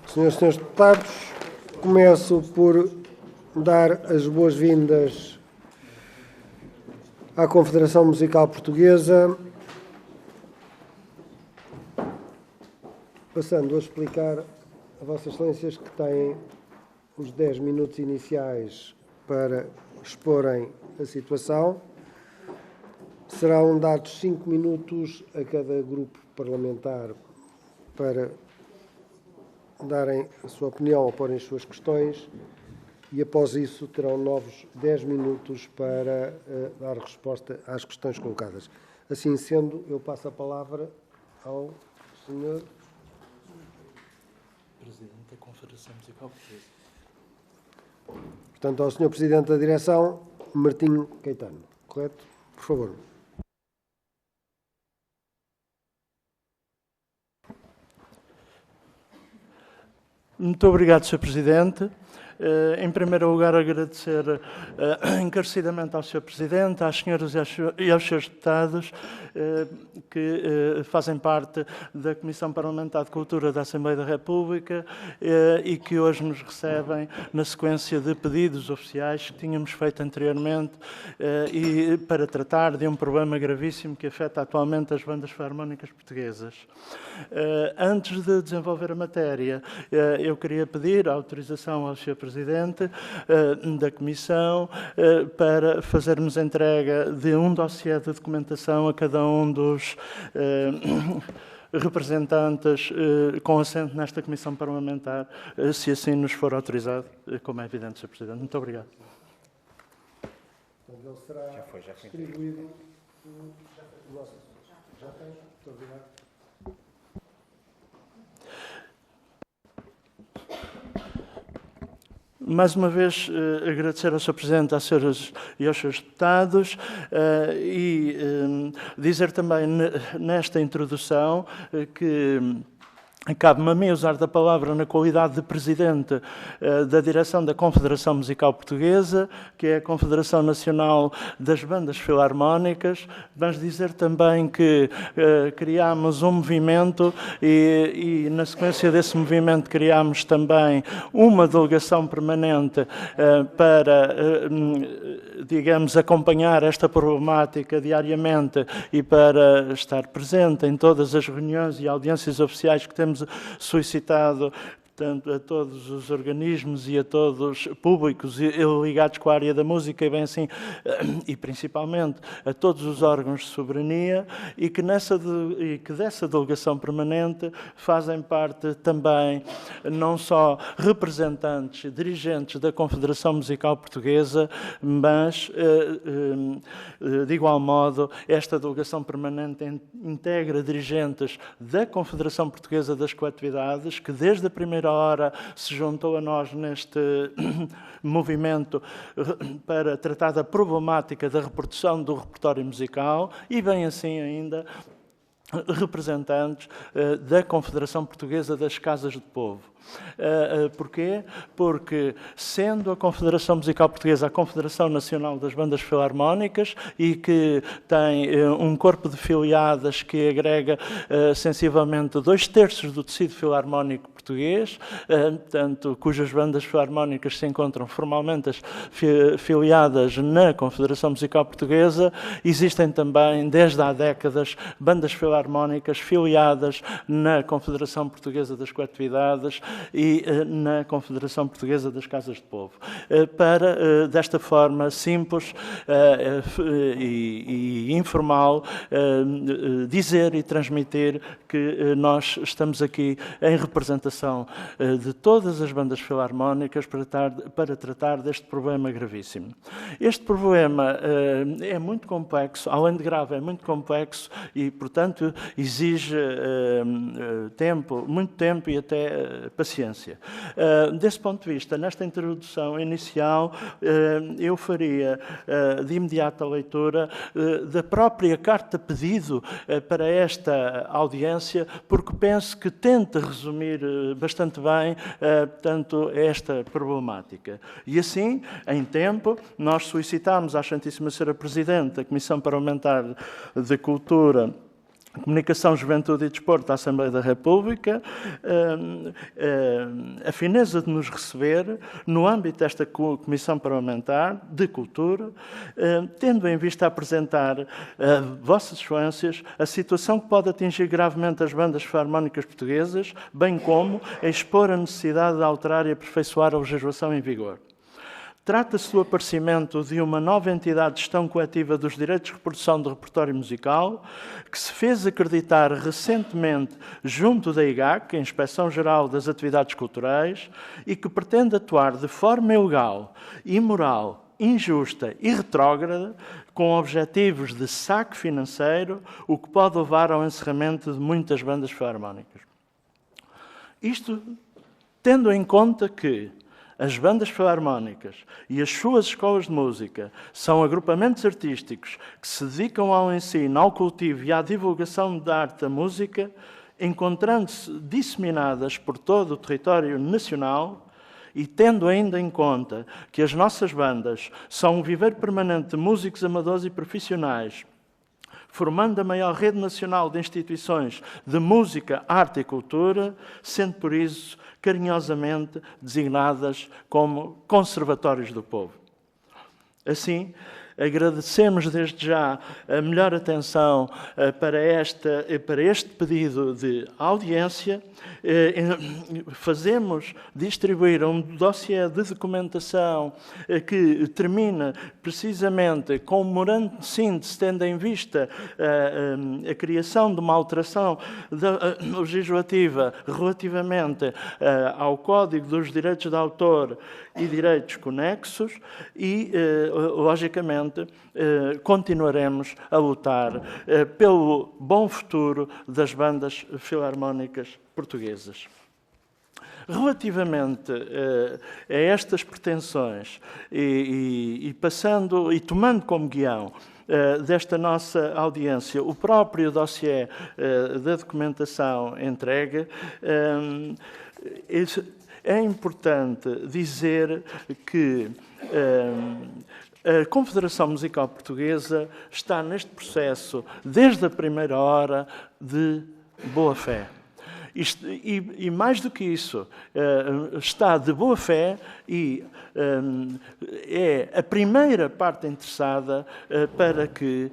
Senhoras e senhores deputados, começo por dar as boas-vindas à Confederação Musical Portuguesa, passando a explicar a Vossas Excelências que têm os 10 minutos iniciais para exporem a situação. Serão dados 5 minutos a cada grupo parlamentar para darem a sua opinião ou porem as suas questões e, após isso, terão novos 10 minutos para dar resposta às questões colocadas. Assim sendo, eu passo a palavra ao Sr. Presidente da Confederação Musical Portuguesa. Portanto, ao Sr. Presidente da Direção, Martinho Caetano. Correto? Por favor. Muito obrigado, Sr. Presidente. Em primeiro lugar, agradecer encarecidamente ao Sr. Presidente, às senhoras e aos seus deputados que fazem parte da Comissão Parlamentar de Cultura da Assembleia da República e que hoje nos recebem na sequência de pedidos oficiais que tínhamos feito anteriormente e para tratar de um problema gravíssimo que afeta atualmente as bandas filarmónicas portuguesas. Antes de desenvolver a matéria, eu queria pedir a autorização ao Sr. Presidente da Comissão para fazermos entrega de um dossiê de documentação a cada um dos representantes com assento nesta Comissão Parlamentar, se assim nos for autorizado, como é evidente, Sr. Presidente. Muito obrigado. Ele será distribuído. Já tem? Muito obrigado. Mais uma vez, agradecer ao Sr. Presidente, às senhoras e aos seus deputados e dizer também nesta introdução que cabe-me a mim usar da palavra na qualidade de Presidente da Direção da Confederação Musical Portuguesa, que é a Confederação Nacional das Bandas Filarmónicas, mas dizer também que criámos um movimento e na sequência desse movimento criámos também uma delegação permanente para, digamos, acompanhar esta problemática diariamente e para estar presente em todas as reuniões e audiências oficiais que temos solicitado tanto a todos os organismos e a todos públicos ligados com a área da música e bem assim, e principalmente a todos os órgãos de soberania e que dessa delegação permanente fazem parte também não só representantes, dirigentes da Confederação Musical Portuguesa, mas de igual modo esta delegação permanente integra dirigentes da Confederação Portuguesa das Coletividades que desde a primeira hora se juntou a nós neste movimento para tratar da problemática da reprodução do repertório musical e, bem assim ainda, representantes da Confederação Portuguesa das Casas de Povo. Porquê? Porque, sendo a Confederação Musical Portuguesa a Confederação Nacional das Bandas Filarmónicas e que tem um corpo de filiadas que agrega sensivelmente 2/3 do tecido filarmónico português, portanto, cujas bandas filarmónicas se encontram formalmente filiadas na Confederação Musical Portuguesa, existem também, desde há décadas, bandas filarmónicas filiadas na Confederação Portuguesa das Coletividades e na Confederação Portuguesa das Casas de Povo, para, desta forma simples e informal, dizer e transmitir que nós estamos aqui em representação de todas as bandas filarmónicas para tratar deste problema gravíssimo. Este problema é muito complexo, além de grave, é muito complexo e, portanto, exige tempo, muito tempo e até paciência. Desse ponto de vista, nesta introdução inicial, eu faria de imediato a leitura da própria carta-pedido para esta audiência, porque penso que tenta resumir bastante bem, portanto, esta problemática. E assim, em tempo, nós solicitámos à Santíssima Senhora Presidente da Comissão Parlamentar de Cultura Comunicação, Juventude e Desporto da Assembleia da República, a fineza de nos receber no âmbito desta Comissão Parlamentar de Cultura, tendo em vista apresentar a Vossas Excelências a situação que pode atingir gravemente as bandas filarmónicas portuguesas, bem como expor a necessidade de alterar e aperfeiçoar a legislação em vigor. Trata-se do aparecimento de uma nova entidade de gestão coletiva dos direitos de reprodução do repertório musical, que se fez acreditar recentemente junto da IGAC, a Inspeção Geral das Atividades Culturais, e que pretende atuar de forma ilegal, imoral, injusta e retrógrada, com objetivos de saque financeiro, o que pode levar ao encerramento de muitas bandas filarmónicas. Isto tendo em conta que as bandas filarmónicas e as suas escolas de música são agrupamentos artísticos que se dedicam ao ensino, ao cultivo e à divulgação da arte da música, encontrando-se disseminadas por todo o território nacional e tendo ainda em conta que as nossas bandas são um viveiro permanente de músicos amadores e profissionais, formando a maior rede nacional de instituições de música, arte e cultura, sendo por isso carinhosamente designadas como conservatórios do povo. Assim, agradecemos desde já a melhor atenção para este pedido de audiência. Fazemos distribuir um dossiê de documentação que termina precisamente com um memorando de síntese, tendo em vista a criação de uma alteração legislativa relativamente ao Código dos Direitos de Autor e Direitos Conexos e, logicamente, continuaremos a lutar pelo bom futuro das bandas filarmónicas portuguesas. Relativamente a estas pretensões e passando e tomando como guião desta nossa audiência o próprio dossiê da documentação entregue, é importante dizer que a Confederação Musical Portuguesa está neste processo desde a primeira hora de boa-fé. E mais do que isso, está de boa-fé e é a primeira parte interessada para que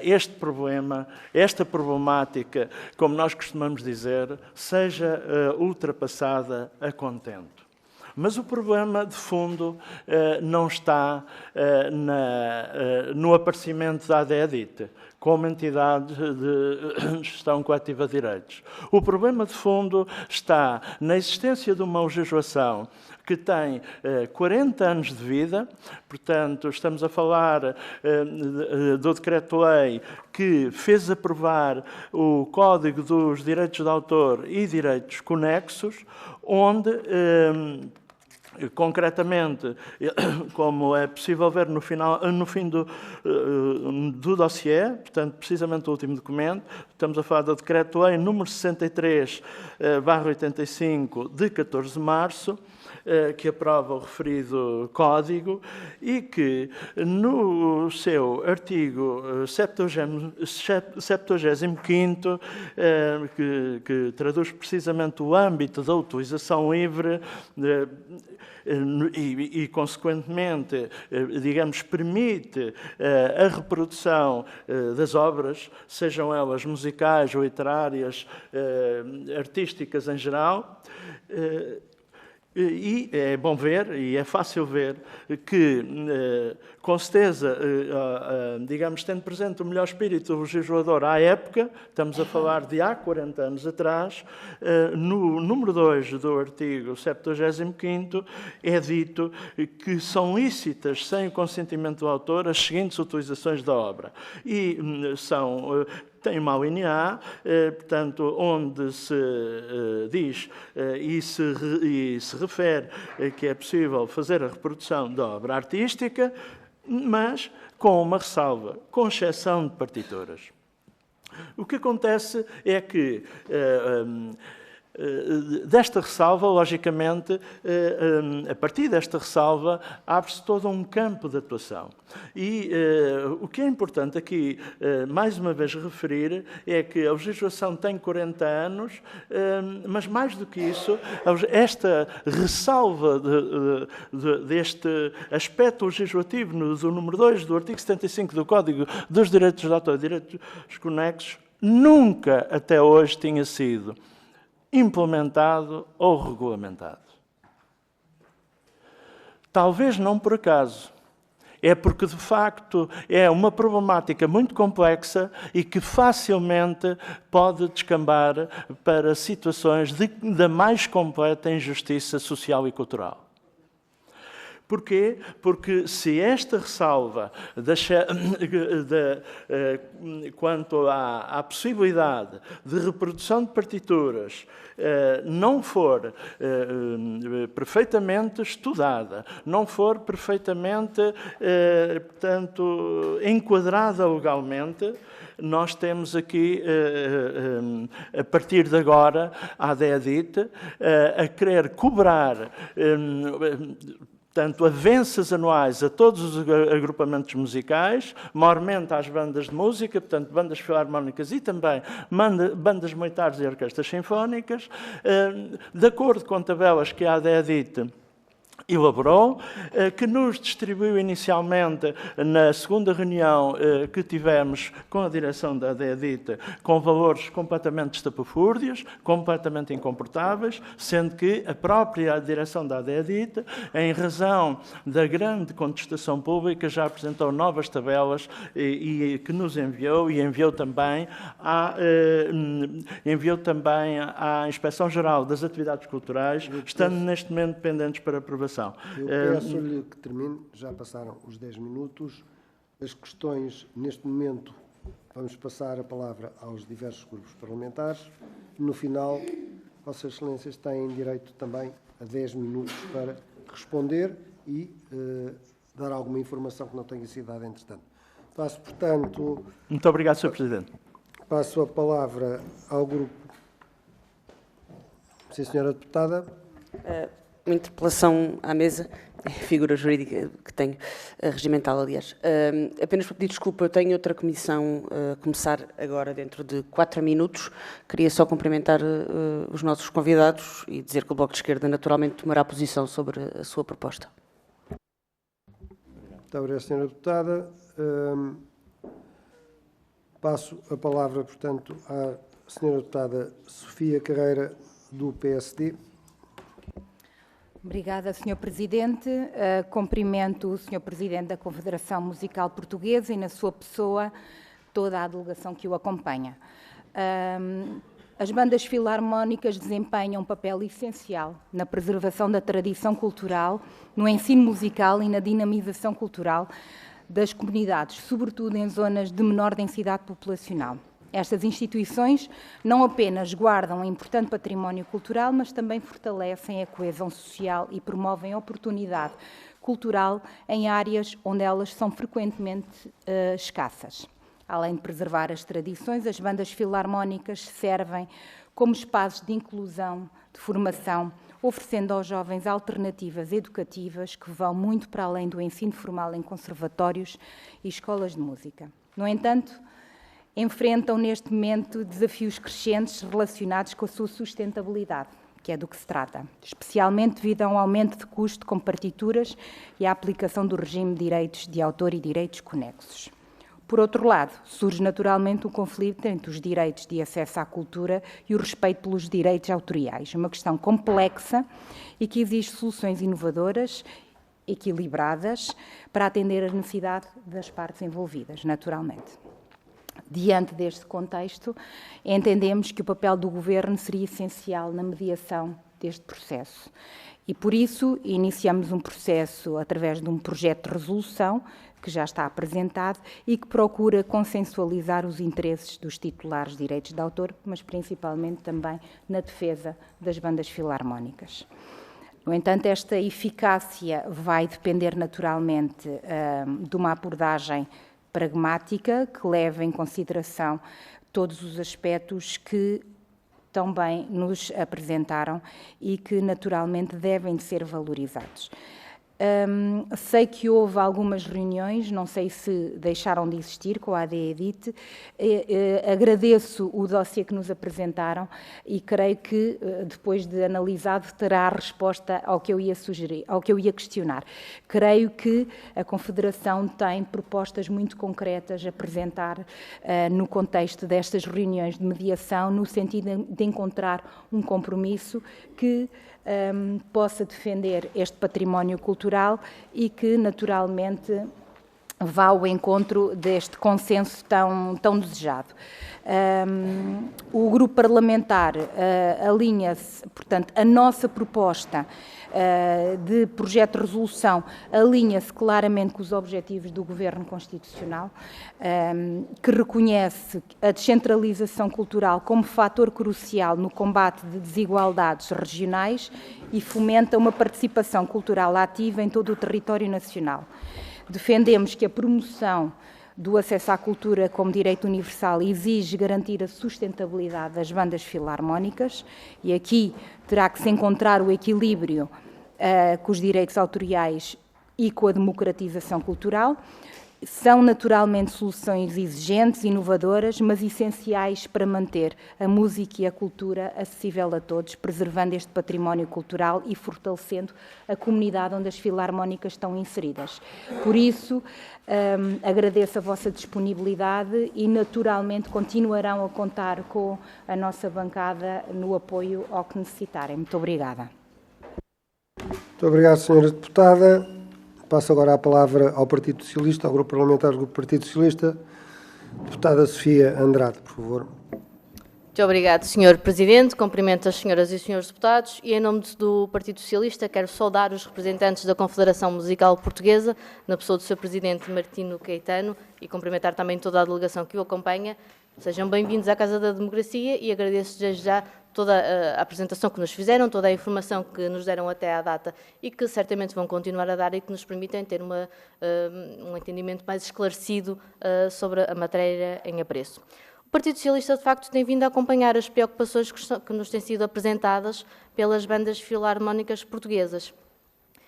este problema, esta problemática, como nós costumamos dizer, seja ultrapassada a contento. Mas o problema, de fundo, não está no aparecimento da ADEDIT como entidade de gestão coletiva de direitos. O problema, de fundo, está na existência de uma legislação que tem 40 anos de vida, portanto, estamos a falar do Decreto-Lei que fez aprovar o Código dos Direitos de Autor e Direitos Conexos, onde concretamente, como é possível ver no fim do dossiê, portanto, precisamente o último documento, estamos a falar do Decreto-Lei número 63/85, de 14 de março, que aprova o referido Código e que, no seu artigo 75º, que traduz precisamente o âmbito da utilização livre e consequentemente, digamos, permite a reprodução das obras, sejam elas musicais, literárias, artísticas em geral. E é bom ver, e é fácil ver, que, com certeza, digamos, tendo presente o melhor espírito do legislador à época, estamos a falar de há 40 anos atrás, no número 2 do artigo 75º, é dito que são lícitas, sem o consentimento do autor, as seguintes utilizações da obra. E tem uma linha A, portanto, onde se diz e se refere que é possível fazer a reprodução da obra artística, mas com uma ressalva, com exceção de partituras. O que acontece é que Desta ressalva, logicamente, a partir desta ressalva, abre-se todo um campo de atuação. E o que é importante aqui, mais uma vez, referir é que a legislação tem 40 anos, mas mais do que isso, esta ressalva deste aspecto legislativo do número 2 do artigo 75 do Código dos Direitos de Autor e Direitos Conexos nunca até hoje tinha sido implementado ou regulamentado. Talvez não por acaso. É porque, de facto, é uma problemática muito complexa e que facilmente pode descambar para situações da mais completa injustiça social e cultural. Porquê? Porque se esta ressalva quanto à possibilidade de reprodução de partituras não for perfeitamente estudada, não for perfeitamente, portanto, enquadrada legalmente, nós temos aqui, a partir de agora, a ADEDIT a querer cobrar portanto, avanças anuais a todos os agrupamentos musicais, maiormente às bandas de música, portanto, bandas filarmónicas e também bandas militares e orquestras sinfónicas, de acordo com tabelas que a ADEDIT elaborou, que nos distribuiu inicialmente na segunda reunião que tivemos com a direção da ADEDIT, com valores completamente estapafúrdios, completamente incomportáveis, sendo que a própria direção da ADEDIT, em razão da grande contestação pública, já apresentou novas tabelas e que nos enviou e enviou também à Inspeção-Geral das Atividades Culturais, estando neste momento pendentes para aprovação. Eu peço-lhe que termine, já passaram os 10 minutos. As questões, neste momento, vamos passar a palavra aos diversos grupos parlamentares. No final, Vossas Excelências têm direito também a 10 minutos para responder e dar alguma informação que não tenha sido dada entretanto. Passo, portanto... Muito obrigado, Sr. Presidente. Passo a palavra ao grupo... Sim, Sra. Deputada. Uma interpelação à mesa, é a figura jurídica que tenho, regimental, aliás. Apenas para pedir desculpa, eu tenho outra comissão a começar agora dentro de 4 minutos. Queria só cumprimentar os nossos convidados e dizer que o Bloco de Esquerda naturalmente tomará posição sobre a sua proposta. Muito obrigado, Sra. Deputada. Passo a palavra, portanto, à Sra. Deputada Sofia Carreira, do PSD. Obrigada, Sr. Presidente. Cumprimento o Sr. Presidente da Confederação Musical Portuguesa e, na sua pessoa, toda a delegação que o acompanha. As bandas filarmónicas desempenham um papel essencial na preservação da tradição cultural, no ensino musical e na dinamização cultural das comunidades, sobretudo em zonas de menor densidade populacional. Estas instituições não apenas guardam um importante património cultural, mas também fortalecem a coesão social e promovem a oportunidade cultural em áreas onde elas são frequentemente escassas. Além de preservar as tradições, as bandas filarmónicas servem como espaços de inclusão, de formação, oferecendo aos jovens alternativas educativas que vão muito para além do ensino formal em conservatórios e escolas de música. No entanto, enfrentam neste momento desafios crescentes relacionados com a sua sustentabilidade, que é do que se trata, especialmente devido a um aumento de custo com partituras e à aplicação do regime de direitos de autor e direitos conexos. Por outro lado, surge naturalmente um conflito entre os direitos de acesso à cultura e o respeito pelos direitos autoriais, uma questão complexa e que exige soluções inovadoras, equilibradas, para atender às necessidades das partes envolvidas, naturalmente. Diante deste contexto, entendemos que o papel do Governo seria essencial na mediação deste processo. E, por isso, iniciamos um processo através de um projeto de resolução que já está apresentado e que procura consensualizar os interesses dos titulares de direitos de autor, mas principalmente também na defesa das bandas filarmónicas. No entanto, esta eficácia vai depender naturalmente de uma abordagem pragmática que leve em consideração todos os aspectos que tão bem nos apresentaram e que naturalmente devem de ser valorizados. Sei que houve algumas reuniões, não sei se deixaram de existir com a AD-EDIT. Agradeço o dossiê que nos apresentaram e creio que, depois de analisado, terá a resposta ao que eu ia sugerir, ao que eu ia questionar. Creio que a Confederação tem propostas muito concretas a apresentar no contexto destas reuniões de mediação, no sentido de encontrar um compromisso que possa defender este património cultural e que, naturalmente, vá ao encontro deste consenso tão desejado. O grupo parlamentar alinha-se, portanto, a nossa proposta de projeto de resolução alinha-se claramente com os objetivos do Governo Constitucional, que reconhece a descentralização cultural como fator crucial no combate de desigualdades regionais e fomenta uma participação cultural ativa em todo o território nacional. Defendemos que a promoção do acesso à cultura como direito universal exige garantir a sustentabilidade das bandas filarmónicas e aqui terá que se encontrar o equilíbrio com os direitos autoriais e com a democratização cultural. São naturalmente soluções exigentes, inovadoras, mas essenciais para manter a música e a cultura acessível a todos, preservando este património cultural e fortalecendo a comunidade onde as filarmónicas estão inseridas. Por isso, agradeço a vossa disponibilidade e, naturalmente, continuarão a contar com a nossa bancada no apoio ao que necessitarem. Muito obrigada. Muito obrigado, Sra. Deputada. Passo agora a palavra ao Partido Socialista, ao Grupo Parlamentar do Partido Socialista. Deputada Sofia Andrade, por favor. Muito obrigado, Sr. Presidente. Cumprimento as senhoras e senhores deputados e, em nome do Partido Socialista, quero saudar os representantes da Confederação Musical Portuguesa, na pessoa do Sr. Presidente Martino Caetano, e cumprimentar também toda a delegação que o acompanha. Sejam bem-vindos à Casa da Democracia e agradeço desde já toda a apresentação que nos fizeram, toda a informação que nos deram até à data e que certamente vão continuar a dar e que nos permitem ter um entendimento mais esclarecido sobre a matéria em apreço. O Partido Socialista, de facto, tem vindo a acompanhar as preocupações que nos têm sido apresentadas pelas bandas filarmónicas portuguesas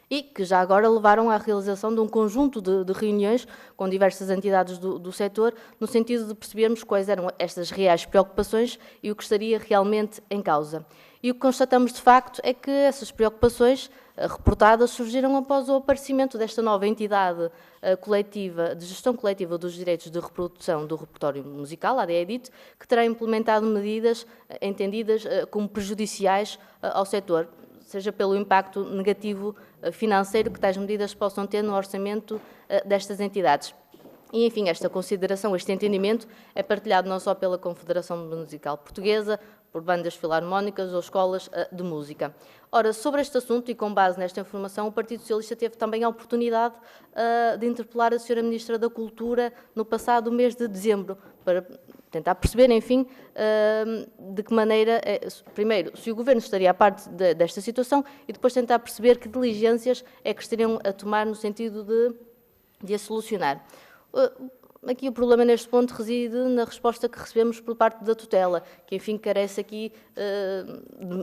e que já agora levaram à realização de um conjunto de reuniões com diversas entidades do setor, no sentido de percebermos quais eram estas reais preocupações e o que estaria realmente em causa. E o que constatamos, de facto, é que essas preocupações reportadas surgiram após o aparecimento desta nova entidade coletiva, de gestão coletiva dos direitos de reprodução do repertório musical, a AD-EDIT, que terá implementado medidas entendidas como prejudiciais ao setor, seja pelo impacto negativo financeiro que tais medidas possam ter no orçamento destas entidades. E, enfim, esta consideração, este entendimento, é partilhado não só pela Confederação Musical Portuguesa, por bandas filarmónicas ou escolas de música. Ora, sobre este assunto e com base nesta informação, o Partido Socialista teve também a oportunidade de interpelar a Sra. Ministra da Cultura no passado mês de dezembro, para tentar perceber, enfim, de que maneira, primeiro, se o Governo estaria à parte desta situação e depois tentar perceber que diligências é que estariam a tomar no sentido de a solucionar. Aqui o problema neste ponto reside na resposta que recebemos por parte da tutela, que enfim carece aqui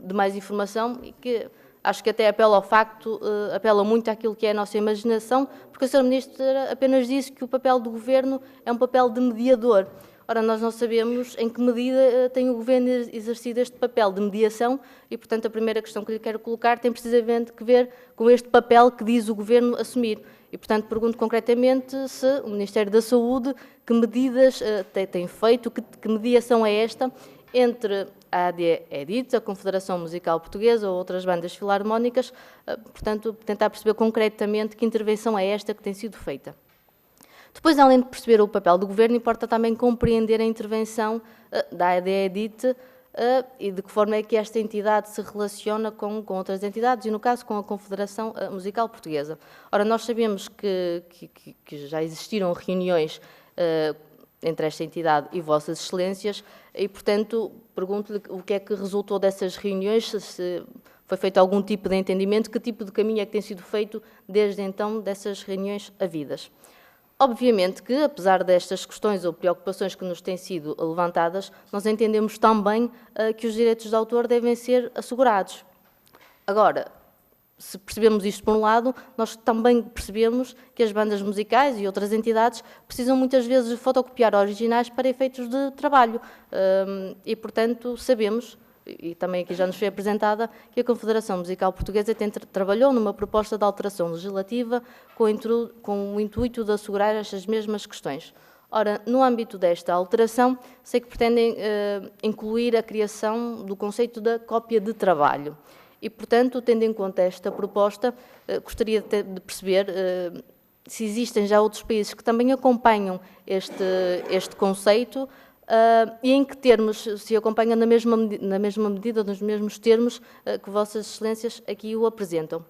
de mais informação e que acho que até apela ao facto, apela muito àquilo que é a nossa imaginação, porque a Sra. Ministra apenas disse que o papel do Governo é um papel de mediador. Ora, nós não sabemos em que medida tem o Governo exercido este papel de mediação e, portanto, a primeira questão que lhe quero colocar tem precisamente que ver com este papel que diz o Governo assumir. E, portanto, pergunto concretamente se o Ministério da Saúde, que medidas tem feito, que mediação é esta entre a AD-EDIT, a Confederação Musical Portuguesa ou outras bandas filarmónicas, portanto, tentar perceber concretamente que intervenção é esta que tem sido feita. Depois, além de perceber o papel do Governo, importa também compreender a intervenção da AD-EDIT e de que forma é que esta entidade se relaciona com outras entidades e, no caso, com a Confederação Musical Portuguesa. Ora, nós sabemos que já existiram reuniões entre esta entidade e Vossas Excelências e, portanto, pergunto-lhe o que é que resultou dessas reuniões, se foi feito algum tipo de entendimento, que tipo de caminho é que tem sido feito desde então dessas reuniões havidas. Obviamente que, apesar destas questões ou preocupações que nos têm sido levantadas, nós entendemos também que os direitos de autor devem ser assegurados. Agora, se percebemos isto por um lado, nós também percebemos que as bandas musicais e outras entidades precisam muitas vezes de fotocopiar originais para efeitos de trabalho. E, portanto, sabemos, e também aqui já nos foi apresentada, que a Confederação Musical Portuguesa trabalhou numa proposta de alteração legislativa com o intuito de assegurar estas mesmas questões. Ora, no âmbito desta alteração, sei que pretendem incluir a criação do conceito da cópia de trabalho. E, portanto, tendo em conta esta proposta, gostaria de perceber se existem já outros países que também acompanham este conceito e em que termos se acompanham na mesma medida, nos mesmos termos que Vossas Excelências aqui o apresentam.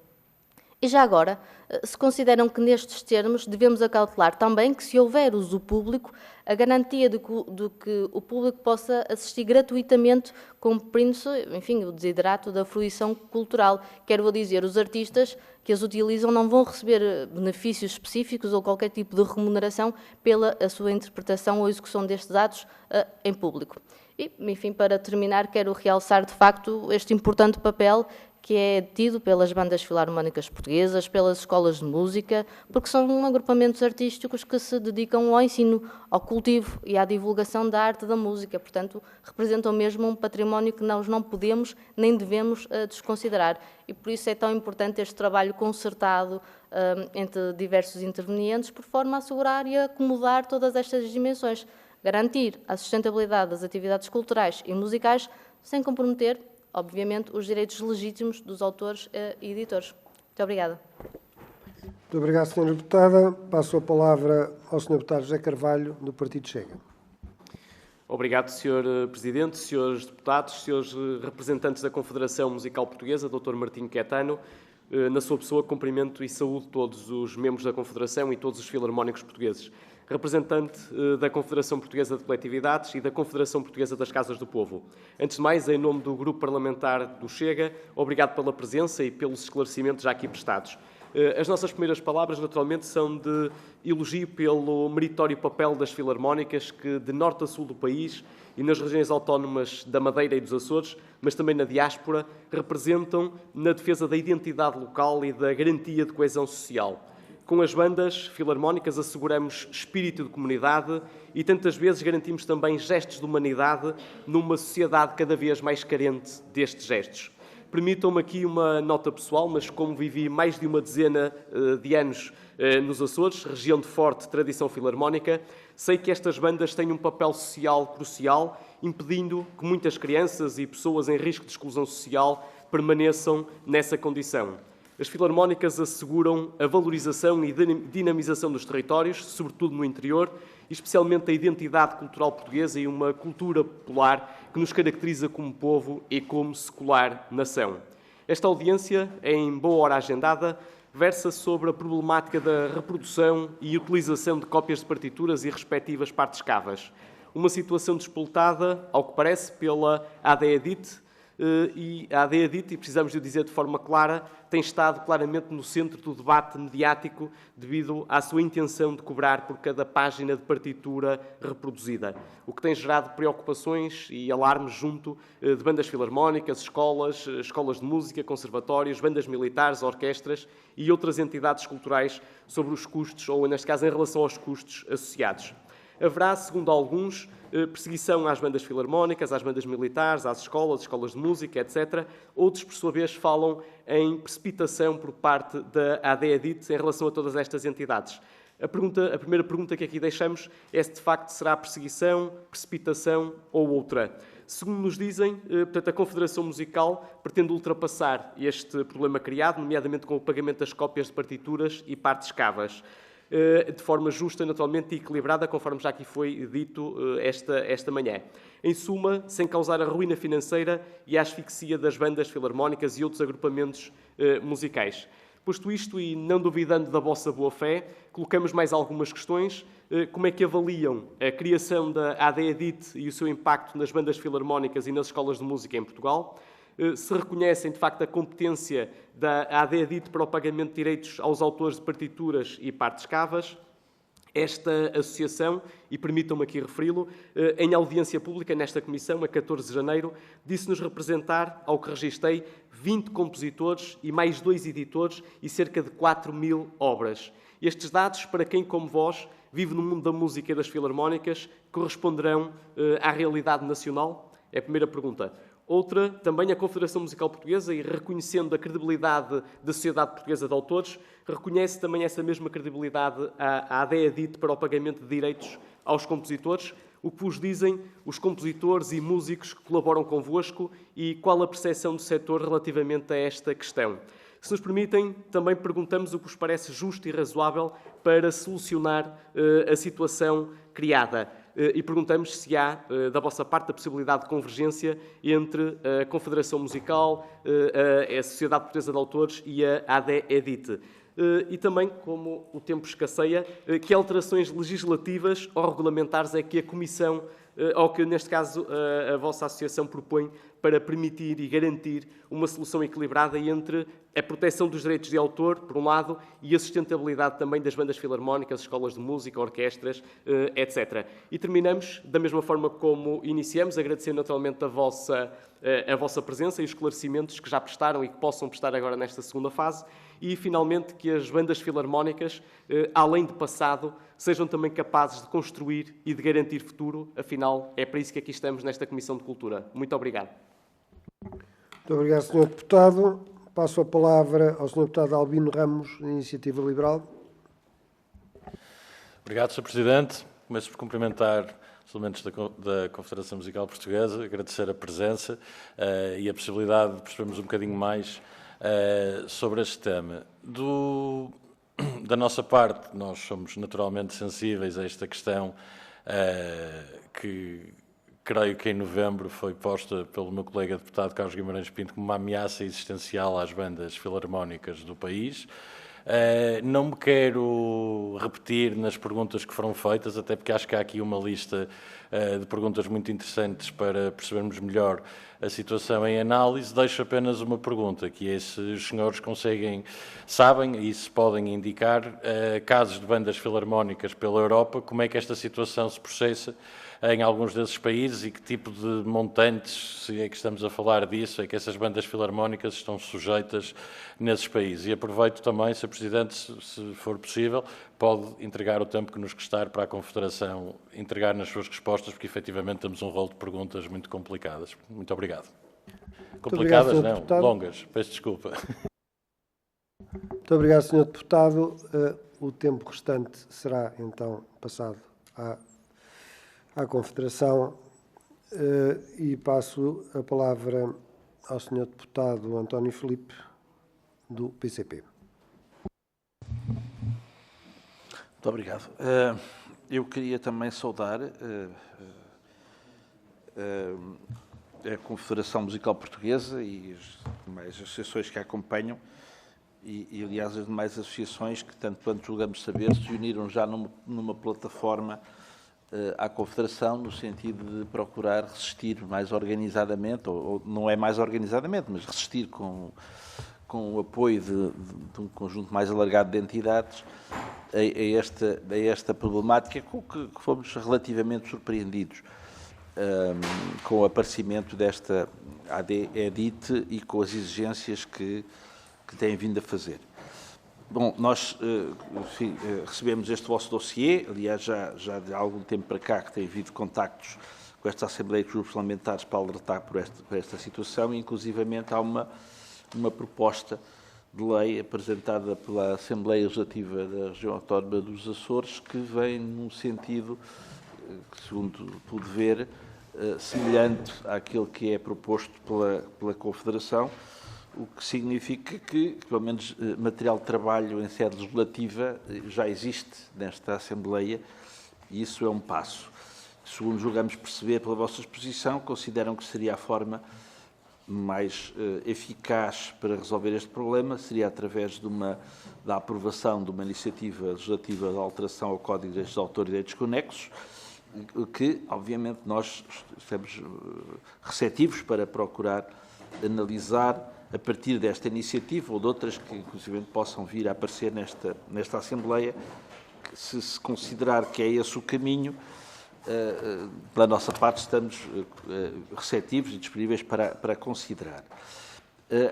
E já agora, se consideram que nestes termos devemos acautelar também que, se houver uso público, a garantia de que o público possa assistir gratuitamente, cumprindo-se, enfim, o desiderato da fruição cultural. Quero dizer, os artistas que as utilizam não vão receber benefícios específicos ou qualquer tipo de remuneração pela sua interpretação ou execução destes atos em público. E, enfim, para terminar, quero realçar, de facto, este importante papel que é tido pelas bandas filarmónicas portuguesas, pelas escolas de música, porque são agrupamentos artísticos que se dedicam ao ensino, ao cultivo e à divulgação da arte da música. Portanto, representam mesmo um património que nós não podemos nem devemos desconsiderar. E por isso é tão importante este trabalho concertado entre diversos intervenientes, por forma a assegurar e acomodar todas estas dimensões, garantir a sustentabilidade das atividades culturais e musicais, sem comprometer, obviamente, os direitos legítimos dos autores e editores. Muito obrigada. Muito obrigado, Sra. Deputada. Passo a palavra ao Sr. Deputado José Carvalho, do Partido Chega. Obrigado, Sr. Presidente, Srs. Deputados, Srs. Representantes da Confederação Musical Portuguesa, Dr. Martinho Caetano. Na sua pessoa, cumprimento e saúdo todos os membros da Confederação e todos os filarmónicos portugueses. Representante da Confederação Portuguesa de Coletividades e da Confederação Portuguesa das Casas do Povo. Antes de mais, em nome do Grupo Parlamentar do Chega, obrigado pela presença e pelos esclarecimentos já aqui prestados. As nossas primeiras palavras, naturalmente, são de elogio pelo meritório papel das filarmónicas que, de norte a sul do país e nas regiões autónomas da Madeira e dos Açores, mas também na diáspora, representam na defesa da identidade local e da garantia de coesão social. Com as bandas filarmónicas asseguramos espírito de comunidade e tantas vezes garantimos também gestos de humanidade numa sociedade cada vez mais carente destes gestos. Permitam-me aqui uma nota pessoal, mas como vivi mais de uma dezena de anos nos Açores, região de forte tradição filarmónica, sei que estas bandas têm um papel social crucial, impedindo que muitas crianças e pessoas em risco de exclusão social permaneçam nessa condição. As filarmónicas asseguram a valorização e dinamização dos territórios, sobretudo no interior, e especialmente a identidade cultural portuguesa e uma cultura popular que nos caracteriza como povo e como secular nação. Esta audiência, em boa hora agendada, versa sobre a problemática da reprodução e utilização de cópias de partituras e respectivas partes cavas. Uma situação despoletada, ao que parece, pela ADEDIT, e a ADEDIT, e precisamos de o dizer de forma clara, tem estado claramente no centro do debate mediático devido à sua intenção de cobrar por cada página de partitura reproduzida, o que tem gerado preocupações e alarmes junto de bandas filarmónicas, escolas de música, conservatórios, bandas militares, orquestras e outras entidades culturais sobre os custos, ou neste caso em relação aos custos associados. Haverá, segundo alguns, perseguição às bandas filarmónicas, às bandas militares, às escolas de música, etc. Outros, por sua vez, falam em precipitação por parte da ADEDIT em relação a todas estas entidades. A primeira pergunta que aqui deixamos é se, de facto, será perseguição, precipitação ou outra. Segundo nos dizem, portanto, a Confederação Musical pretende ultrapassar este problema criado, nomeadamente com o pagamento das cópias de partituras e partes cavas, de forma justa, naturalmente, e equilibrada, conforme já aqui foi dito esta manhã. Em suma, sem causar a ruína financeira e a asfixia das bandas filarmónicas e outros agrupamentos musicais. Posto isto, e não duvidando da vossa boa-fé, colocamos mais algumas questões. Como é que avaliam a criação da ADEDIT e o seu impacto nas bandas filarmónicas e nas escolas de música em Portugal? Se reconhecem, de facto, a competência da ADEDIT para o pagamento de direitos aos autores de partituras e partes cavas? Esta associação, e permitam-me aqui referi-lo, em audiência pública nesta comissão, a 14 de janeiro, disse-nos representar, ao que registrei, 20 compositores e mais 2 editores e cerca de 4.000 obras. Estes dados, para quem, como vós, vive no mundo da música e das filarmónicas, corresponderão à realidade nacional? É a primeira pergunta. Outra, também a Confederação Musical Portuguesa, e reconhecendo a credibilidade da Sociedade Portuguesa de Autores, reconhece também essa mesma credibilidade à ADEADIT para o pagamento de direitos aos compositores. O que vos dizem os compositores e músicos que colaboram convosco e qual a percepção do setor relativamente a esta questão? Se nos permitem, também perguntamos o que vos parece justo e razoável para solucionar a situação criada. E perguntamos se há, da vossa parte, a possibilidade de convergência entre a Confederação Musical, a Sociedade Portuguesa de Autores e a ADEADIT. E também, como o tempo escasseia, que alterações legislativas ou regulamentares é que a Comissão, ou que, neste caso, a vossa associação propõe para permitir e garantir uma solução equilibrada entre a proteção dos direitos de autor, por um lado, e a sustentabilidade também das bandas filarmónicas, escolas de música, orquestras, etc. E terminamos da mesma forma como iniciamos, agradecendo naturalmente a vossa presença e os esclarecimentos que já prestaram e que possam prestar agora nesta segunda fase, e, finalmente, que as bandas filarmónicas, além de passado, sejam também capazes de construir e de garantir futuro. Afinal, é para isso que aqui estamos nesta Comissão de Cultura. Muito obrigado. Muito obrigado, Sr. Deputado. Passo a palavra ao Sr. Deputado Albino Ramos, da Iniciativa Liberal. Obrigado, Sr. Presidente. Começo por cumprimentar os elementos da Confederação Musical Portuguesa, agradecer a presença e a possibilidade de percebermos um bocadinho mais sobre este tema. Da nossa parte, nós somos naturalmente sensíveis a esta questão que creio que em novembro foi posta pelo meu colega deputado Carlos Guimarães Pinto como uma ameaça existencial às bandas filarmónicas do país. Não me quero repetir nas perguntas que foram feitas, até porque acho que há aqui uma lista de perguntas muito interessantes para percebermos melhor a situação em análise. Deixo apenas uma pergunta, que é se os senhores sabem e se podem indicar casos de bandas filarmónicas pela Europa, como é que esta situação se processa em alguns desses países e que tipo de montantes, se é que estamos a falar disso, é que essas bandas filarmónicas estão sujeitas nesses países. E aproveito também, Sr. Presidente, se for possível, pode entregar o tempo que nos restar para a Confederação entregar nas suas respostas, porque efetivamente temos um rol de perguntas muito complicadas. Muito obrigado. Complicadas obrigado, não, deputado. longas, peço desculpa. Muito obrigado, Sr. Deputado. O tempo restante será, então, passado à Confederação e passo a palavra ao Sr. Deputado António Filipe, do PCP. Muito obrigado. Eu queria também saudar a Confederação Musical Portuguesa e as demais associações que a acompanham e, aliás, as demais associações que, tanto quanto julgamos saber, se uniram já numa plataforma à Confederação, no sentido de procurar resistir mais organizadamente, ou não é mais organizadamente, mas resistir com o apoio de um conjunto mais alargado de entidades a esta problemática, com que fomos relativamente surpreendidos com o aparecimento desta ADEADIT e com as exigências que têm vindo a fazer. Bom, nós recebemos este vosso dossiê, aliás, já de algum tempo para cá que tem havido contactos com esta Assembleia de Grupos Parlamentares para alertar por esta situação, e inclusivamente há uma proposta de lei apresentada pela Assembleia Legislativa da Região Autónoma dos Açores, que vem num sentido, segundo pude ver, semelhante àquele que é proposto pela Confederação, o que significa que, pelo menos, material de trabalho em sede legislativa já existe nesta Assembleia, e isso é um passo. Segundo julgamos perceber pela vossa exposição, consideram que seria a forma mais eficaz para resolver este problema, seria através da aprovação de uma iniciativa legislativa de alteração ao Código de Direitos de Autor e Direitos Conexos, que, obviamente, nós estamos receptivos para procurar analisar a partir desta iniciativa ou de outras que, inclusive, possam vir a aparecer nesta Assembleia, se considerar que é esse o caminho, pela nossa parte estamos receptivos e disponíveis para considerar.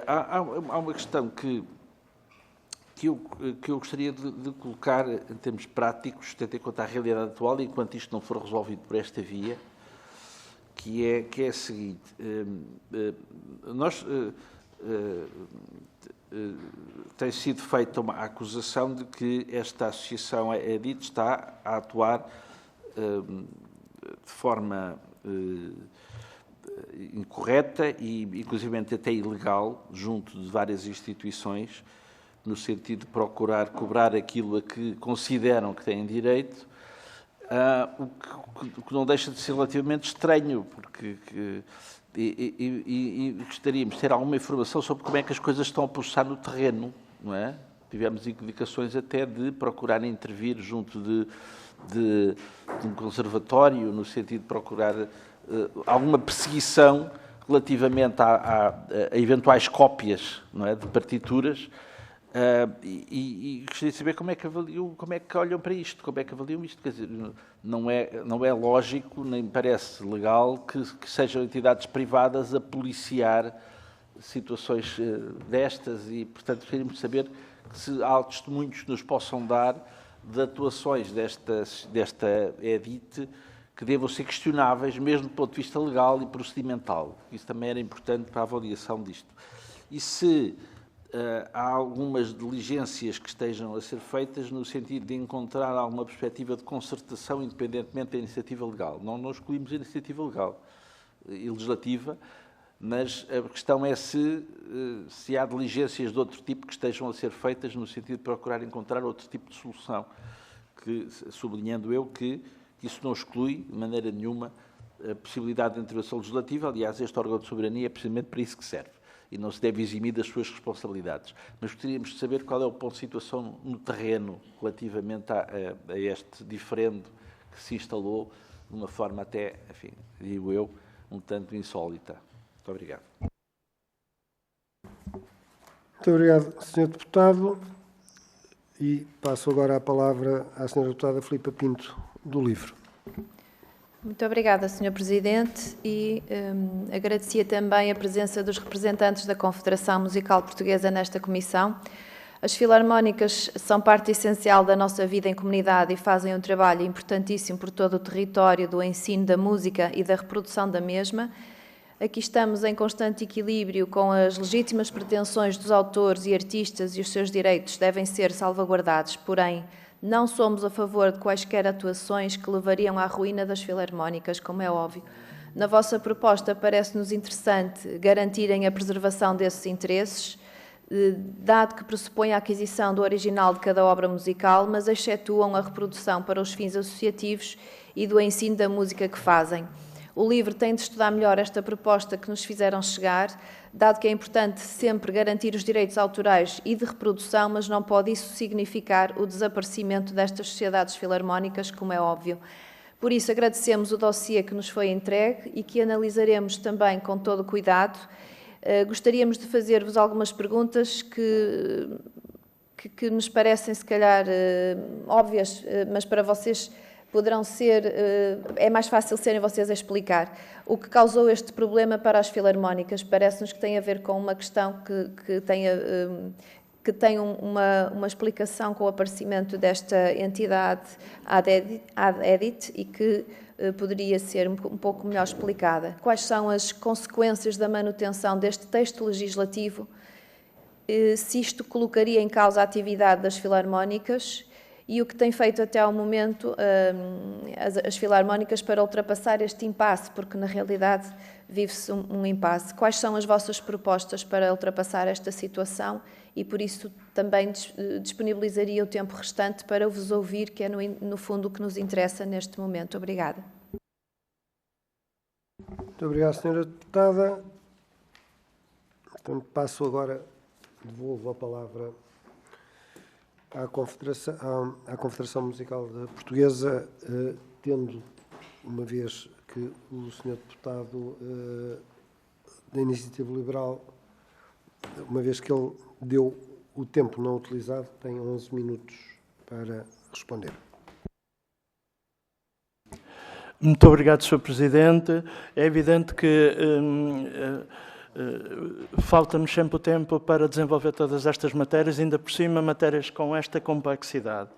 Há uma questão que eu gostaria de colocar em termos práticos, tendo em conta a realidade atual, enquanto isto não for resolvido por esta via, que é a seguinte. Tem sido feita uma acusação de que esta associação EDIT está a atuar de forma incorreta e, inclusive, até ilegal, junto de várias instituições, no sentido de procurar cobrar aquilo a que consideram que têm direito, o que não deixa de ser relativamente estranho, porque gostaríamos de ter alguma informação sobre como é que as coisas estão a processar no terreno, não é? Tivemos indicações até de procurar intervir junto de um conservatório, no sentido de procurar alguma perseguição relativamente a eventuais cópias, não é, de partituras. E gostaria de saber como é que avaliam, como é que olham para isto, como é que avaliam isto. Quer dizer, não é lógico, nem me parece legal que sejam entidades privadas a policiar situações destas e, portanto, gostaríamos de saber se há testemunhos que nos possam dar de atuações desta EDIT que devam ser questionáveis, mesmo do ponto de vista legal e procedimental. Isso também era importante para a avaliação disto. E se há algumas diligências que estejam a ser feitas no sentido de encontrar alguma perspectiva de concertação independentemente da iniciativa legal. Não excluímos a iniciativa legal e legislativa, mas a questão é se há diligências de outro tipo que estejam a ser feitas no sentido de procurar encontrar outro tipo de solução, sublinhando eu que isso não exclui, de maneira nenhuma, a possibilidade de intervenção legislativa. Aliás, este órgão de soberania é precisamente para isso que serve e não se deve eximir das suas responsabilidades. Mas gostaríamos de saber qual é o ponto de situação no terreno relativamente a este diferendo que se instalou de uma forma até, enfim, digo eu, um tanto insólita. Muito obrigado. Muito obrigado, Sr. Deputado. E passo agora a palavra à Sra. Deputada Filipa Pinto, do LIVRE. Muito obrigada, Sr. Presidente, e agradecia também a presença dos representantes da Confederação Musical Portuguesa nesta comissão. As filarmónicas são parte essencial da nossa vida em comunidade e fazem um trabalho importantíssimo por todo o território do ensino da música e da reprodução da mesma. Aqui estamos em constante equilíbrio com as legítimas pretensões dos autores e artistas e os seus direitos devem ser salvaguardados, porém, não somos a favor de quaisquer atuações que levariam à ruína das filarmónicas, como é óbvio. Na vossa proposta parece-nos interessante garantirem a preservação desses interesses, dado que pressupõe a aquisição do original de cada obra musical, mas excetuam a reprodução para os fins associativos e do ensino da música que fazem. O LIVRE tem de estudar melhor esta proposta que nos fizeram chegar, dado que é importante sempre garantir os direitos autorais e de reprodução, mas não pode isso significar o desaparecimento destas sociedades filarmónicas, como é óbvio. Por isso, agradecemos o dossiê que nos foi entregue e que analisaremos também com todo o cuidado. Gostaríamos de fazer-vos algumas perguntas que nos parecem, se calhar, óbvias, mas para vocês poderão ser, é mais fácil serem vocês a explicar. O que causou este problema para as filarmónicas parece-nos que tem a ver com uma questão que tem uma explicação com o aparecimento desta entidade ADEDIT e que poderia ser um pouco melhor explicada. Quais são as consequências da manutenção deste texto legislativo, se isto colocaria em causa a atividade das filarmónicas e o que tem feito até ao momento as filarmónicas para ultrapassar este impasse, porque na realidade vive-se um impasse. Quais são as vossas propostas para ultrapassar esta situação e por isso também disponibilizaria o tempo restante para vos ouvir, que é no fundo o que nos interessa neste momento. Obrigada. Muito obrigado, Sra. Deputada. Portanto, passo agora, devolvo a palavra à Confederação Musical Portuguesa, tendo, uma vez que o Sr. Deputado da Iniciativa Liberal, uma vez que ele deu o tempo não utilizado, tem 11 minutos para responder. Muito obrigado, Sr. Presidente. É evidente que falta-nos sempre o tempo para desenvolver todas estas matérias, ainda por cima matérias com esta complexidade.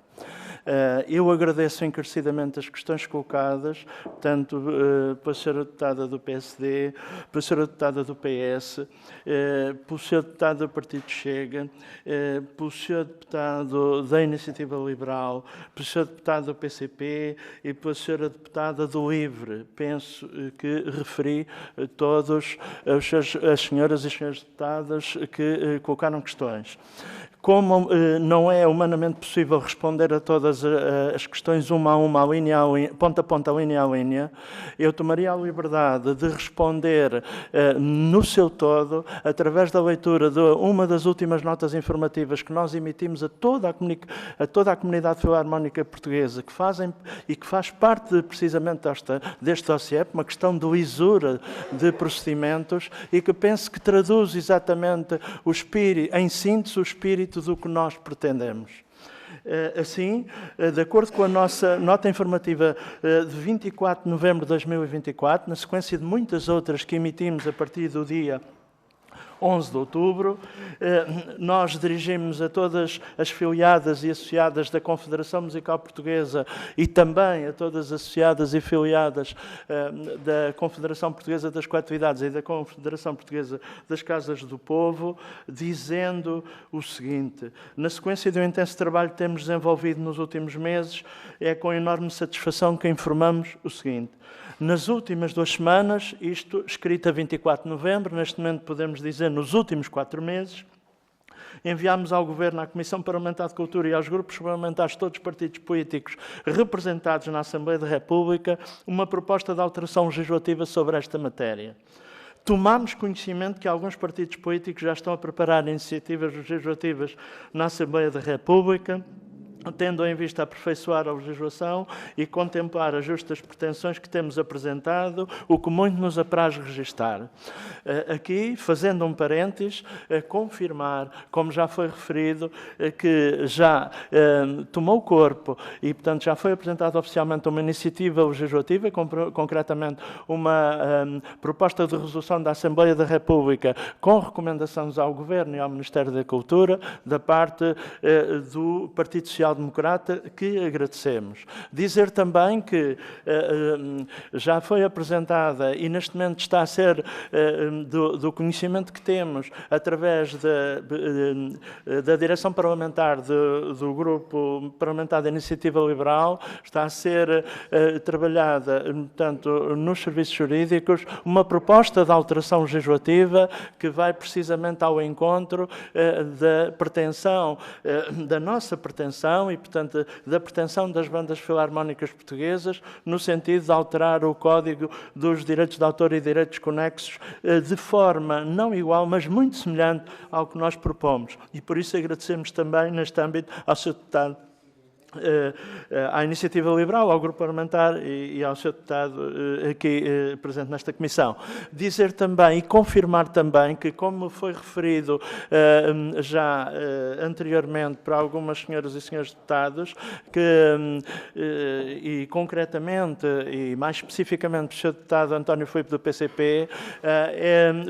Eu agradeço encarecidamente as questões colocadas, tanto pela senhora deputada do PSD, pela senhora deputada do PS, pelo senhor deputado do Partido Chega, pelo senhor deputado da Iniciativa Liberal, pelo senhor deputado do PCP e pela senhora deputada do LIVRE. Penso que referi todos as senhoras e senhores deputados que colocaram questões. Como não é humanamente possível responder a todas as questões uma a uma, ponto a ponto, linha a linha, eu tomaria a liberdade de responder no seu todo, através da leitura de uma das últimas notas informativas que nós emitimos a toda a comunidade filarmónica portuguesa, que faz parte precisamente deste dossiê, uma questão de lisura de procedimentos e que penso que traduz exatamente o espírito, em síntese, o espírito do que nós pretendemos. Assim, de acordo com a nossa nota informativa de 24 de novembro de 2024, na sequência de muitas outras que emitimos a partir do dia 11 de outubro, nós dirigimos a todas as filiadas e associadas da Confederação Musical Portuguesa e também a todas as associadas e filiadas da Confederação Portuguesa das Coletividades e da Confederação Portuguesa das Casas do Povo, dizendo o seguinte: na sequência de um intenso trabalho que temos desenvolvido nos últimos meses, é com enorme satisfação que informamos o seguinte. Nas últimas 2 semanas, isto escrito a 24 de novembro, neste momento podemos dizer nos últimos 4 meses, enviámos ao Governo, à Comissão Parlamentar de Cultura e aos grupos parlamentares de todos os partidos políticos representados na Assembleia da República uma proposta de alteração legislativa sobre esta matéria. Tomámos conhecimento que alguns partidos políticos já estão a preparar iniciativas legislativas na Assembleia da República, tendo em vista aperfeiçoar a legislação e contemplar as justas pretensões que temos apresentado, o que muito nos apraz registar. Aqui, fazendo um parênteses, confirmar, como já foi referido, que já tomou corpo e, portanto, já foi apresentada oficialmente uma iniciativa legislativa, concretamente uma proposta de resolução da Assembleia da República com recomendações ao Governo e ao Ministério da Cultura, da parte do Partido Social Democrata, que agradecemos. Dizer também que já foi apresentada e neste momento está a ser do conhecimento que temos através da direção parlamentar do Grupo Parlamentar da Iniciativa Liberal, está a ser trabalhada, portanto, nos serviços jurídicos, uma proposta de alteração legislativa que vai precisamente ao encontro da pretensão, da nossa pretensão e, portanto, da pretensão das bandas filarmónicas portuguesas no sentido de alterar o Código dos Direitos de Autor e Direitos Conexos de forma não igual, mas muito semelhante ao que nós propomos. E por isso agradecemos também, neste âmbito, ao Sr. Deputado, à Iniciativa Liberal, ao Grupo Parlamentar e ao Sr. Deputado aqui presente nesta Comissão. Dizer também e confirmar também que, como foi referido já anteriormente para algumas senhoras e senhores deputados, que, e concretamente e mais especificamente para o Sr. Deputado António Filipe do PCP,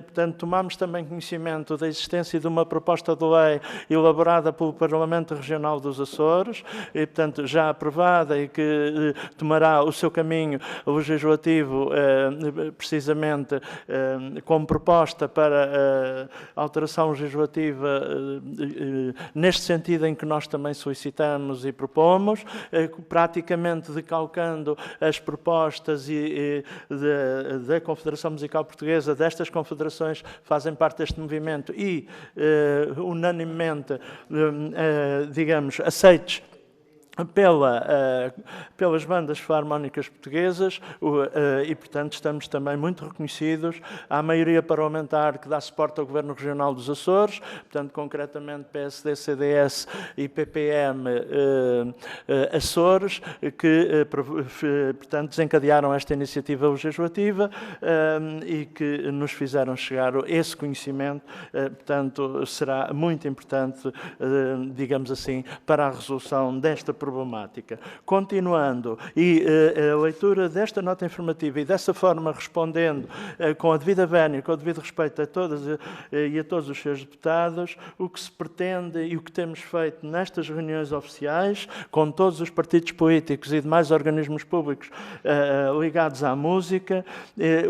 portanto, tomamos também conhecimento da existência de uma proposta de lei elaborada pelo Parlamento Regional dos Açores, e, portanto, já aprovada e que tomará o seu caminho legislativo precisamente como proposta para alteração legislativa neste sentido em que nós também solicitamos e propomos, praticamente decalcando as propostas da Confederação Musical Portuguesa, destas confederações fazem parte deste movimento e unanimemente, digamos, aceites pelas bandas filarmónicas portuguesas e, portanto, estamos também muito reconhecidos à maioria parlamentar que dá suporte ao Governo Regional dos Açores, portanto, concretamente PSD, CDS e PPM Açores, que, portanto, desencadearam esta iniciativa legislativa e que nos fizeram chegar esse conhecimento, portanto, será muito importante, digamos assim, para a resolução desta proposta problemática. Continuando, e a leitura desta nota informativa e dessa forma respondendo com a devida vénia, com o devido respeito a todas e a todos os senhores deputados, o que se pretende e o que temos feito nestas reuniões oficiais, com todos os partidos políticos e demais organismos públicos ligados à música,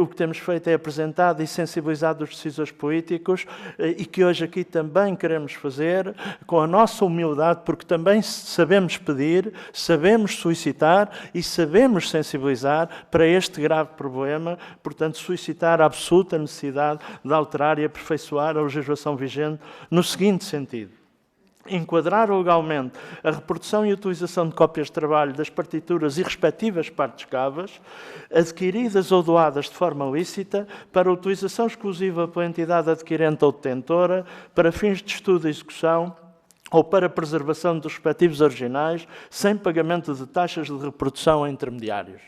o que temos feito é apresentado e sensibilizado os decisores políticos e que hoje aqui também queremos fazer com a nossa humildade, porque também sabemos pedir, sabemos solicitar e sabemos sensibilizar para este grave problema, portanto, solicitar a absoluta necessidade de alterar e aperfeiçoar a legislação vigente no seguinte sentido: enquadrar legalmente a reprodução e utilização de cópias de trabalho das partituras e respectivas partes cavas, adquiridas ou doadas de forma lícita, para utilização exclusiva pela entidade adquirente ou detentora, para fins de estudo e execução, ou para preservação dos respectivos originais, sem pagamento de taxas de reprodução a intermediários.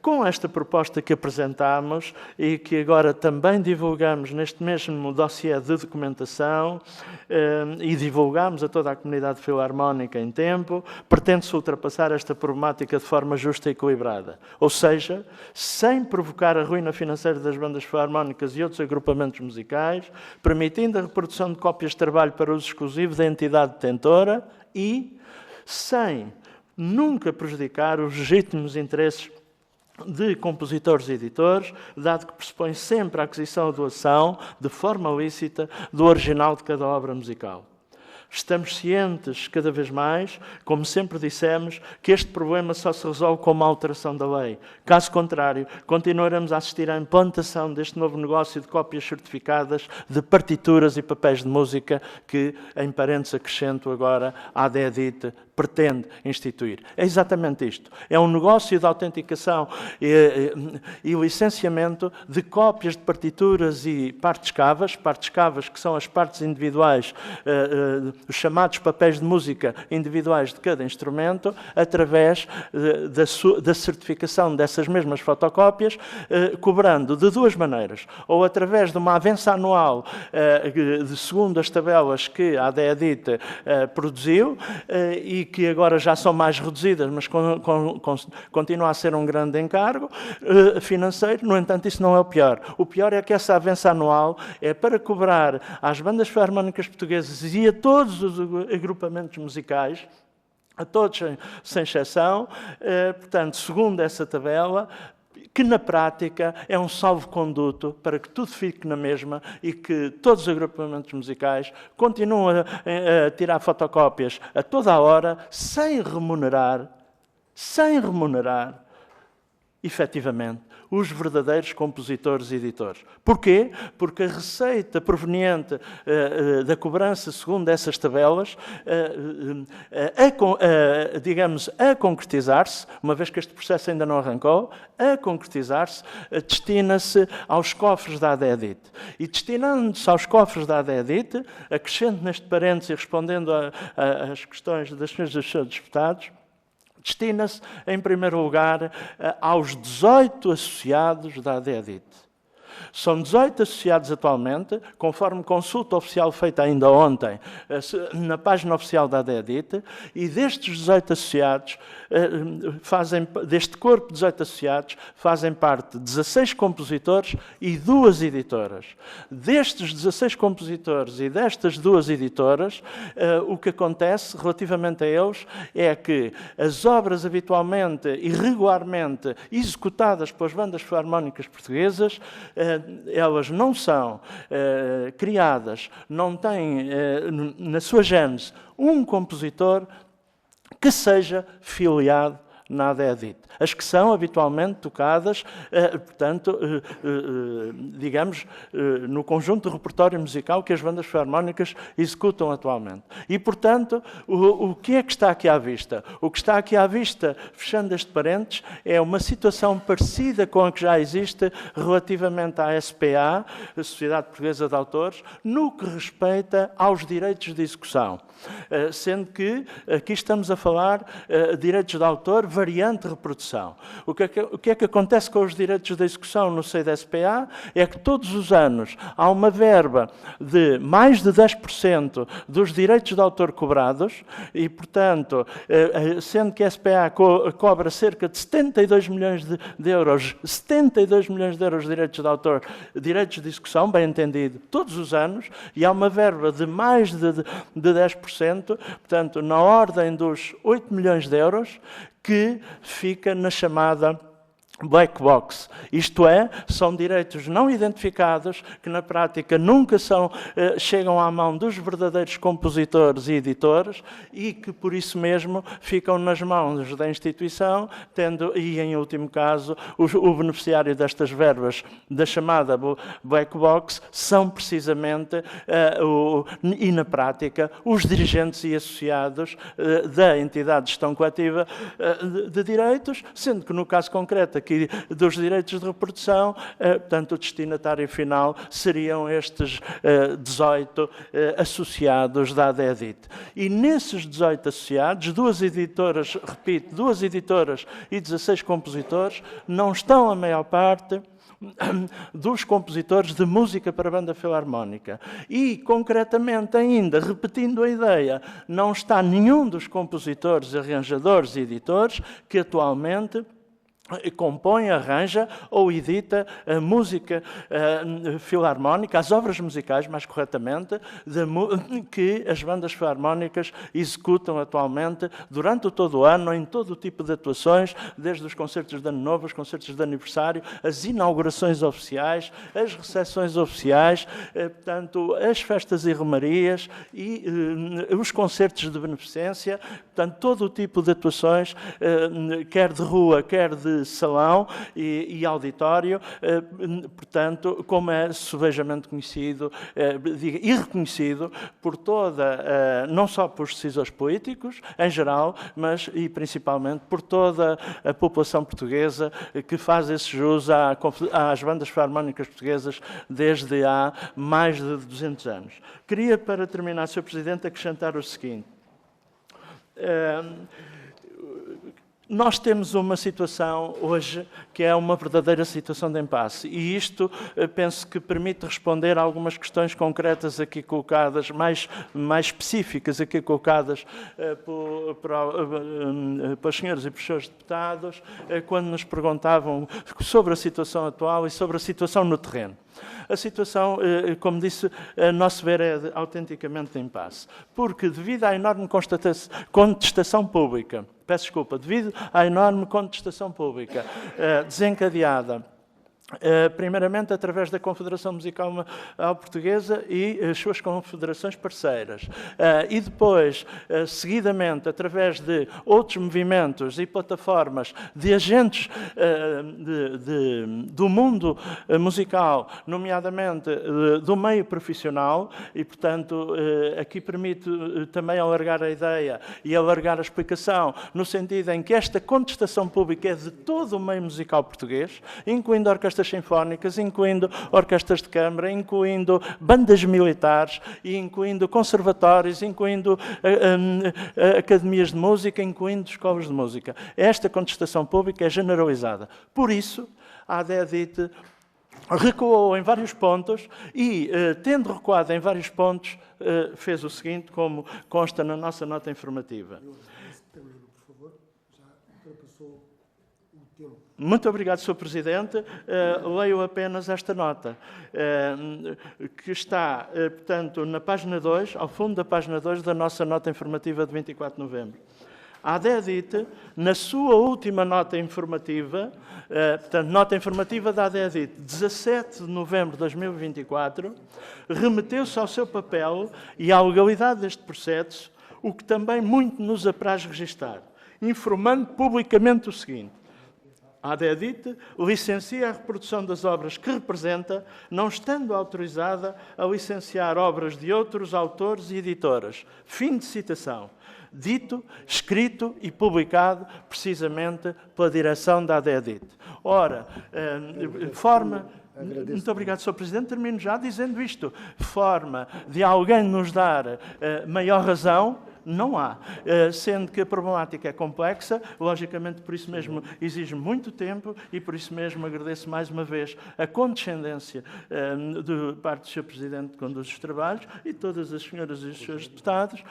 Com esta proposta que apresentámos e que agora também divulgamos neste mesmo dossiê de documentação e divulgamos a toda a comunidade filarmónica em tempo, pretende-se ultrapassar esta problemática de forma justa e equilibrada. Ou seja, sem provocar a ruína financeira das bandas filarmónicas e outros agrupamentos musicais, permitindo a reprodução de cópias de trabalho para uso exclusivo da entidade detentora e sem nunca prejudicar os legítimos interesses de compositores e editores, dado que pressupõe sempre a aquisição ou doação, de forma lícita, do original de cada obra musical. Estamos cientes, cada vez mais, como sempre dissemos, que este problema só se resolve com uma alteração da lei. Caso contrário, continuaremos a assistir à implantação deste novo negócio de cópias certificadas de partituras e papéis de música que, em parênteses acrescento agora, a ADEDIT pretende instituir. É exatamente isto. É um negócio de autenticação e licenciamento de cópias de partituras e partes cavas que são as partes individuais, os chamados papéis de música individuais de cada instrumento, através da certificação dessas mesmas fotocópias, cobrando de duas maneiras. Ou através de uma avença anual, segundo as tabelas que a ADEDIT produziu, e que agora já são mais reduzidas, mas continua a ser um grande encargo financeiro. No entanto, isso não é o pior. O pior é que essa avença anual é para cobrar às bandas filarmónicas portuguesas e a todos os agrupamentos musicais, a todos sem exceção, portanto, segundo essa tabela, que na prática é um salvo-conduto para que tudo fique na mesma e que todos os agrupamentos musicais continuem a tirar fotocópias a toda a hora, sem remunerar, efetivamente, os verdadeiros compositores e editores. Porquê? Porque a receita proveniente da cobrança, segundo essas tabelas, a concretizar-se, uma vez que este processo ainda não arrancou, a concretizar-se, destina-se aos cofres da ADEDIT. E destinando-se aos cofres da ADEDIT, acrescento neste parênteses e respondendo às questões das senhoras e dos senhores deputados, destina-se, em primeiro lugar, aos 18 associados da ADEDIT. São 18 associados atualmente, conforme consulta oficial feita ainda ontem na página oficial da ADEDIT, e destes 18 associados, deste corpo de 18 associados, fazem parte 16 compositores e 2 editoras. Destes 16 compositores e destas 2 editoras, o que acontece relativamente a eles é que as obras habitualmente e regularmente executadas pelas bandas filarmónicas portuguesas, elas não são criadas, não têm na sua gênese um compositor que seja filiado na ADEDIT. As que são habitualmente tocadas, portanto, digamos, no conjunto de repertório musical que as bandas filarmónicas executam atualmente. E, portanto, o que é que está aqui à vista? O que está aqui à vista, fechando este parênteses, é uma situação parecida com a que já existe relativamente à SPA, a Sociedade Portuguesa de Autores, no que respeita aos direitos de execução. Sendo que aqui estamos a falar de direitos de autor variante reprodução. O que é que acontece com os direitos de execução no seio da SPA? É que todos os anos há uma verba de mais de 10% dos direitos de autor cobrados e, portanto, sendo que a SPA cobra cerca de 72 milhões de euros, 72 milhões de euros de direitos de autor, direitos de execução, bem entendido, todos os anos, e há uma verba de mais de 10%, portanto, na ordem dos 8 milhões de euros, que fica na chamada black box, isto é, são direitos não identificados que na prática nunca chegam à mão dos verdadeiros compositores e editores e que por isso mesmo ficam nas mãos da instituição, e em último caso o beneficiário destas verbas da chamada black box são precisamente e na prática os dirigentes e associados da entidade de gestão coletiva de direitos, sendo que no caso concreto aqui dos direitos de reprodução, portanto, o destinatário final seriam estes 18 associados da ADEDIT. E nesses 18 associados, 2 editoras, repito, 2 editoras e 16 compositores, não estão a maior parte dos compositores de música para a banda filarmónica. E, concretamente ainda, repetindo a ideia, não está nenhum dos compositores, arranjadores e editores que atualmente compõe, arranja ou edita a música filarmónica, as obras musicais, mais corretamente, que as bandas filarmónicas executam atualmente durante todo o ano, em todo o tipo de atuações, desde os concertos de Ano Novo, os concertos de aniversário, as inaugurações oficiais, as recepções oficiais, portanto, as festas e romarias e os concertos de beneficência, portanto, todo o tipo de atuações, quer de rua, quer de salão e auditório, portanto, como é subejamente conhecido e reconhecido por toda, não só por os decisores políticos, em geral, mas e principalmente por toda a população portuguesa que faz esse jus às bandas filarmónicas portuguesas desde há mais de 200 anos. Queria, para terminar, Sr. Presidente, acrescentar o seguinte. Nós temos uma situação hoje que é uma verdadeira situação de impasse e isto penso que permite responder a algumas questões concretas aqui colocadas, mais específicas aqui colocadas para os senhores e para os senhores deputados, quando nos perguntavam sobre a situação atual e sobre a situação no terreno. A situação, como disse, a nosso ver é autenticamente de impasse, porque devido à enorme contestação pública, devido à enorme contestação pública desencadeada, primeiramente através da Confederação Musical Portuguesa e as suas confederações parceiras, e depois, seguidamente, através de outros movimentos e plataformas de agentes do mundo musical, nomeadamente do meio profissional, e, portanto, aqui permite também alargar a ideia e alargar a explicação, no sentido em que esta contestação pública é de todo o meio musical português, incluindo orquestras sinfónicas, incluindo orquestras de câmara, incluindo bandas militares, e incluindo conservatórios, incluindo academias de música, incluindo escolas de música. Esta contestação pública é generalizada. Por isso, a ADEDIT recuou em vários pontos e, tendo recuado em vários pontos, fez o seguinte, como consta na nossa nota informativa. Muito obrigado, Sr. Presidente. Leio apenas esta nota, que está, portanto, na página 2, ao fundo da página 2 da nossa nota informativa de 24 de novembro. A ADEDIT, na sua última nota informativa, portanto, nota informativa da ADEDIT, 17 de novembro de 2024, remeteu-se ao seu papel e à legalidade deste processo, o que também muito nos apraz registar, informando publicamente o seguinte. A ADEDIT licencia a reprodução das obras que representa, não estando autorizada a licenciar obras de outros autores e editoras. Fim de citação. Dito, escrito e publicado precisamente pela direção da ADEDIT. Ora, forma... Muito obrigado, Sr. Presidente. Termino já dizendo isto. Forma de alguém nos dar maior razão não há. Sendo que a problemática é complexa, logicamente por isso mesmo exige muito tempo e por isso mesmo agradeço mais uma vez a condescendência de parte do Sr. Presidente que conduz os trabalhos e todas as senhoras e os senhores deputados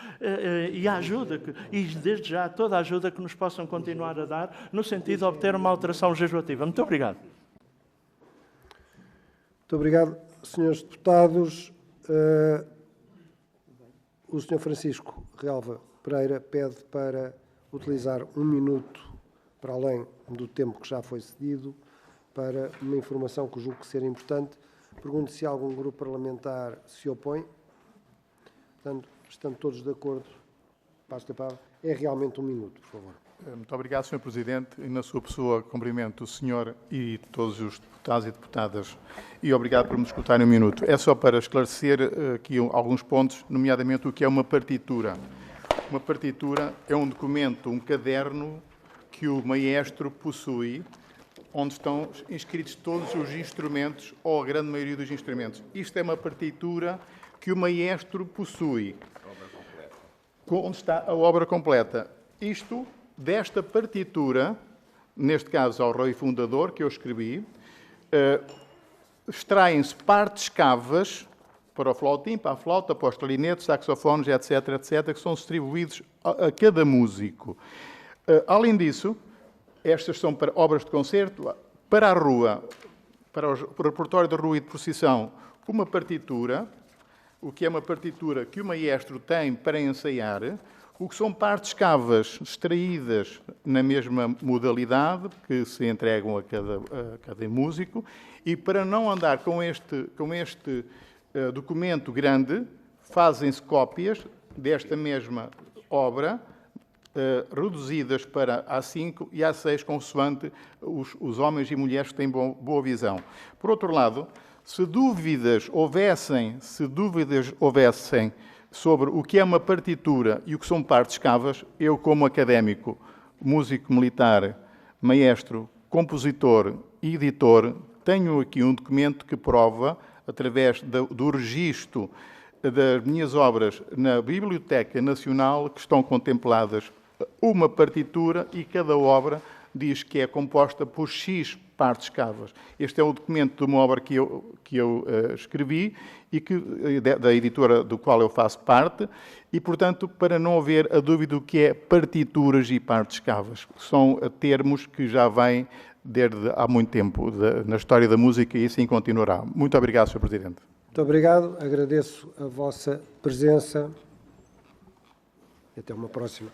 e a ajuda, e desde já toda a ajuda que nos possam continuar a dar no sentido de obter uma alteração legislativa. Muito obrigado. Muito obrigado, senhores deputados. O Sr. Francisco Relva Pereira pede para utilizar 1 minuto, para além do tempo que já foi cedido, para uma informação que julgo ser importante. Pergunto se algum grupo parlamentar se opõe. Portanto, estando todos de acordo, basta para... É realmente 1 minuto, por favor. Muito obrigado, Sr. Presidente. E na sua pessoa cumprimento o senhor e todos os deputados e deputadas e obrigado por me escutarem 1 minuto. É só para esclarecer aqui alguns pontos, nomeadamente o que é uma partitura. Uma partitura é um documento, um caderno que o maestro possui, onde estão inscritos todos os instrumentos, ou a grande maioria dos instrumentos. Isto é uma partitura que o maestro possui, onde está a obra completa. Isto, desta partitura, neste caso ao rei fundador, que eu escrevi, extraem-se partes cavas para o flautim, para a flauta, para os clarinetes, saxofones, etc., etc., que são distribuídos a cada músico. Além disso, estas são para obras de concerto, para a rua, para o repertório de rua e de procissão, uma partitura, o que é uma partitura que o maestro tem para ensaiar, o que são partes cavas extraídas na mesma modalidade que se entregam a cada músico, e para não andar com este documento grande, fazem-se cópias desta mesma obra, reduzidas para A5 e A6, consoante os homens e mulheres que têm boa visão. Por outro lado, se dúvidas houvessem sobre o que é uma partitura e o que são partes cavas, eu, como académico, músico militar, maestro, compositor e editor, tenho aqui um documento que prova, através do registro das minhas obras na Biblioteca Nacional, que estão contempladas uma partitura e cada obra diz que é composta por X partes cavas. Este é o documento de uma obra que eu escrevi e da editora do qual eu faço parte, e, portanto, para não haver a dúvida do que é partituras e partes cavas. São termos que já vêm desde há muito tempo na história da música e assim continuará. Muito obrigado, Sr. Presidente. Muito obrigado, agradeço a vossa presença e até uma próxima.